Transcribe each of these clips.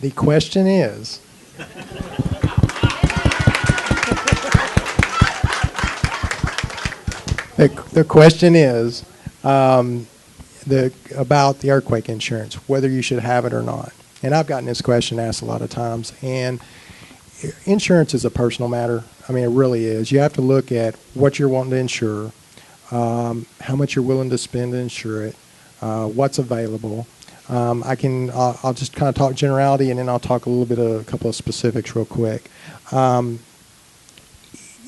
The question is, the question is about the earthquake insurance, whether you should have it or not. And I've gotten this question asked a lot of times. And insurance is a personal matter. I mean, it really is. You have to look at what you're wanting to insure, how much you're willing to spend to insure it, what's available. I'll just kind of talk generality, and then I'll talk a little bit of a couple of specifics real quick.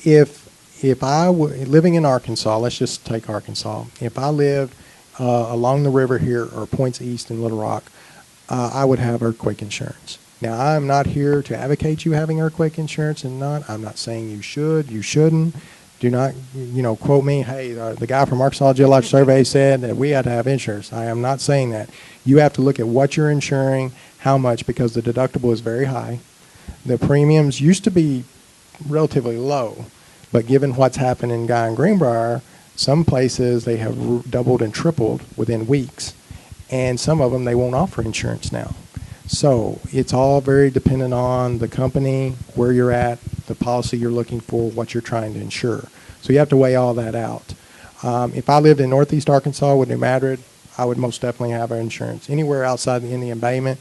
If I were living in Arkansas, let's just take Arkansas. If I lived along the river here or points east in Little Rock, I would have earthquake insurance. Now, I'm not here to advocate you having earthquake insurance and not. I'm not saying you should, you shouldn't. Do not, quote me, hey, the guy from Arkansas Geological Survey said that we had to have insurance. I am not saying that. You have to look at what you're insuring, how much, because the deductible is very high. The premiums used to be relatively low, but given what's happened in Guy and Greenbrier, some places they have doubled and tripled within weeks, and some of them they won't offer insurance now. So it's all very dependent on the company, where you're at, the policy you're looking for, what you're trying to insure. So you have to weigh all that out. If I lived in northeast Arkansas with New Madrid, I would most definitely have our insurance. Anywhere outside the Indian Embayment,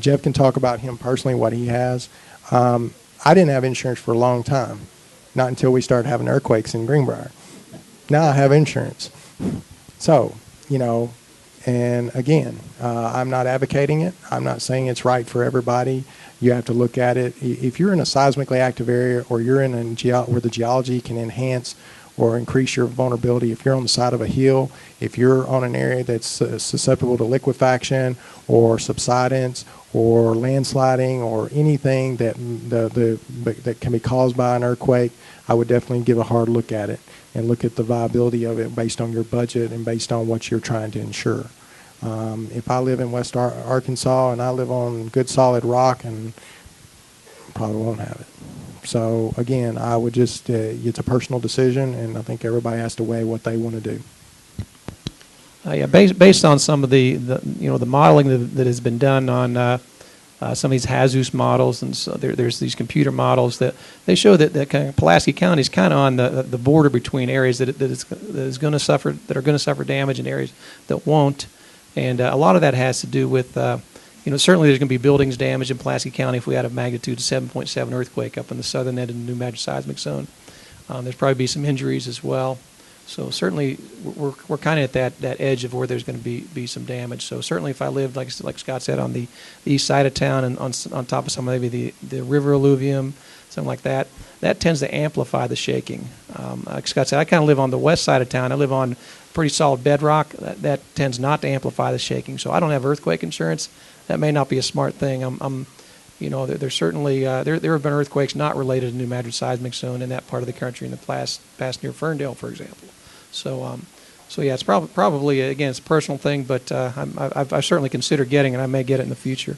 Jeff can talk about him personally, what he has. I didn't have insurance for a long time, not until we started having earthquakes in Greenbrier. Now I have insurance. So, and again, I'm not advocating it. I'm not saying it's right for everybody. You have to look at it. If you're in a seismically active area, or you're in where the geology can enhance or increase your vulnerability, if you're on the side of a hill, if you're on an area that's susceptible to liquefaction or subsidence or landsliding or anything that that can be caused by an earthquake, I would definitely give a hard look at it and look at the viability of it based on your budget and based on what you're trying to insure. If I live in West Arkansas and I live on good solid rock, and probably won't have it. So again, I would just, it's a personal decision, and I think everybody has to weigh what they want to do. Yeah, based on some of the modeling that has been done on some of these HAZUS models, and so there's these computer models that they show that kind of Pulaski County is kind of on the border between areas that are going to suffer damage and areas that won't, and a lot of that has to do with certainly there's going to be buildings damaged in Pulaski County if we had a magnitude 7.7 earthquake up in the southern end of the New Madrid seismic zone. There's probably be some injuries as well. So certainly we're kind of at that edge of where there's going to be some damage. So certainly if I lived, like Scott said, on the east side of town and on top of some maybe the river alluvium, something like that, that tends to amplify the shaking. Like Scott said, I kind of live on the west side of town. I live on pretty solid bedrock. That tends not to amplify the shaking. So I don't have earthquake insurance. That may not be a smart thing. There's certainly there have been earthquakes not related to New Madrid seismic zone in that part of the country in the past near Ferndale, for example. So yeah, it's probably again it's a personal thing, but I've certainly considered getting it. I may get it in the future.